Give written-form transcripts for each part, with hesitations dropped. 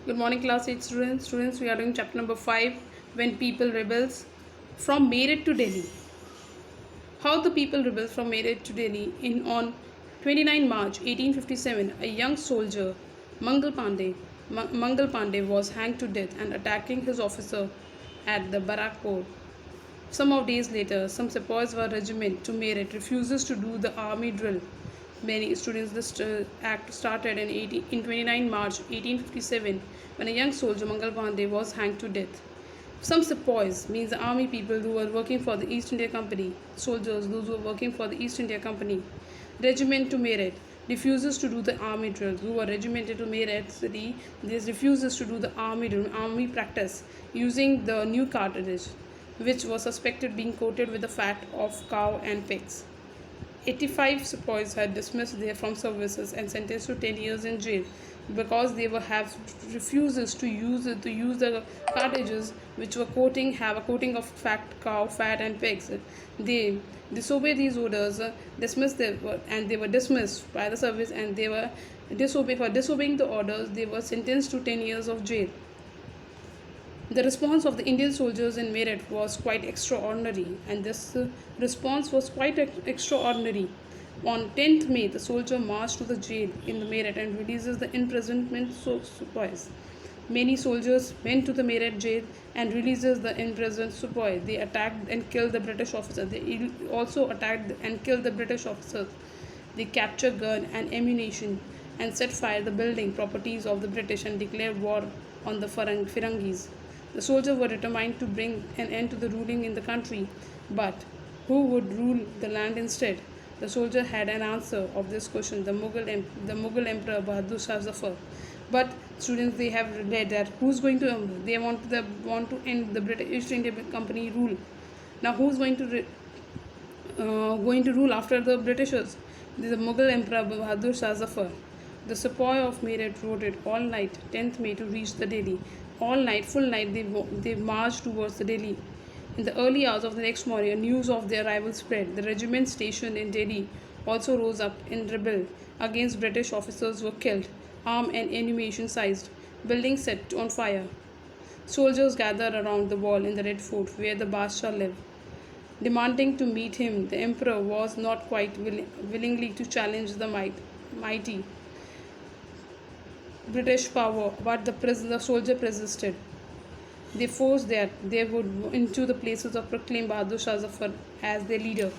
Good morning, class 8 students. Students, we are doing chapter number 5, When People Rebels. From Meerut to Delhi. How the people rebelled from Meerut to Delhi. On 29 March 1857, a young soldier, Mangal Pandey was hanged to death and attacking his officer at the Barakpur. Some odd days later, some sepoys of a regiment to Meerut refuses to do the army drill. Many students, this act started in 29 March 1857 when a young soldier, Mangal Pandey, was hanged to death. Some sepoys means the army people who were working for the East India Company, soldiers, those who were working for the East India Company. Regiment to Meerut refuses to do the army drill. Who were regimented to Meerut city, this refuses to do the army drill, army practice using the new cartridge, which was suspected being coated with the fat of cow and pigs. 85 sepoys had dismissed their from services and sentenced to 10 years in jail because they were have refuses to use the cartridges which were have a coating of cow fat and pigs. They disobeyed these orders, and they were dismissed by the service, and they were disobeying the orders. They were sentenced to 10 years of jail. The response of the Indian soldiers in Meerut was quite extraordinary, and this response was quite extraordinary. On 10th May, the soldier marched to the jail in the Meerut and releases the imprisonment sepoys. Many soldiers went to the Meerut jail and releases the imprisoned sepoys. They attacked and killed the British officers. They also attacked and killed the British officers. They captured gun and ammunition and set fire to the building properties of the British and declared war on the Firangis. The soldiers were determined to bring an end to the ruling in the country, but who would rule the land instead? The soldier had an answer of this question: the Mughal Emperor Bahadur Shah Zafar. But students, they have read that who's going to they want to end the British East India Company rule. Now, who's going to rule after the Britishers? The Mughal Emperor Bahadur Shah Zafar. The sepoy of Meerut rode it all night, 10th May, to reach the Delhi. All night, full night, they marched towards the Delhi. In the early hours of the next morning, news of their arrival spread. The regiment stationed in Delhi also rose up in rebel against British officers were killed, armed and ammunition seized, buildings set on fire. Soldiers gathered around the wall in the Red Fort where the Badshah lived, demanding to meet him. The emperor was not quite willingly to challenge the mighty British power, but the soldier persisted. They forced that they would into the places of proclaim Bahadur Shah Zafar as their leader.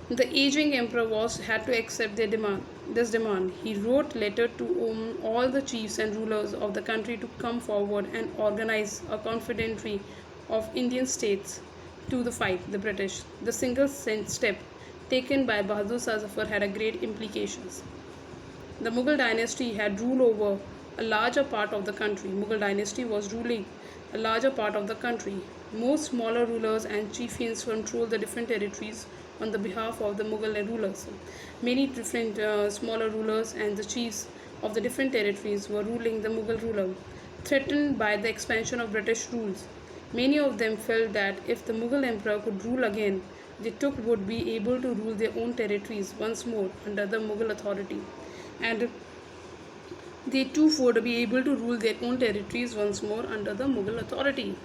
The aging emperor had to accept this demand. He wrote letter to all the chiefs and rulers of the country to come forward and organize a confederation of Indian states to the fight the British. The single step taken by Bahadur Shah Zafar had a great implications. The Mughal dynasty had ruled over a larger part of the country. Mughal dynasty was ruling a larger part of the country. Most smaller rulers and chieftains controlled the different territories on the behalf of the Mughal rulers. Many different smaller rulers and the chiefs of the different territories were ruling the Mughal ruler, threatened by the expansion of British rules. Many of them felt that if the Mughal emperor could rule again, they would be able to rule their own territories once more under the Mughal authority, and they too would be able to rule their own territories once more under the Mughal authority.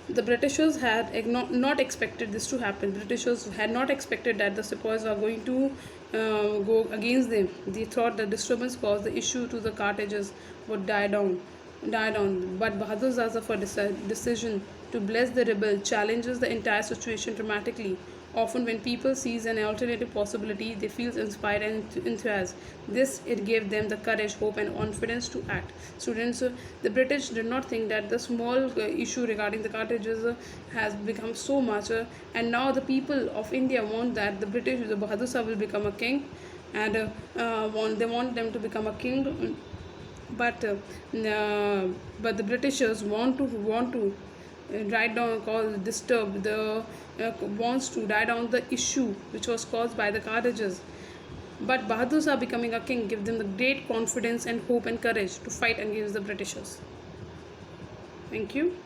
The Britishers had not expected this to happen. Britishers had not expected that the sepoys were going to go against them. They thought the disturbance caused the issue to the cartridges would die down. But Bahadur Shah Zafar's decision to bless the rebel challenges the entire situation dramatically. Often when people sees an alternative possibility, they feel inspired and enthused. It gave them the courage, hope and confidence to act. Students, the British did not think that the small issue regarding the cartridges has become so much, and now the people of India want that the Bahadur Shah will become a king, and they want them to become a king. But the Britishers want to write down wants to write down the issue which was caused by the cartridges. But Bahadur Shah becoming a king gave them the great confidence and hope and courage to fight against the Britishers. Thank you.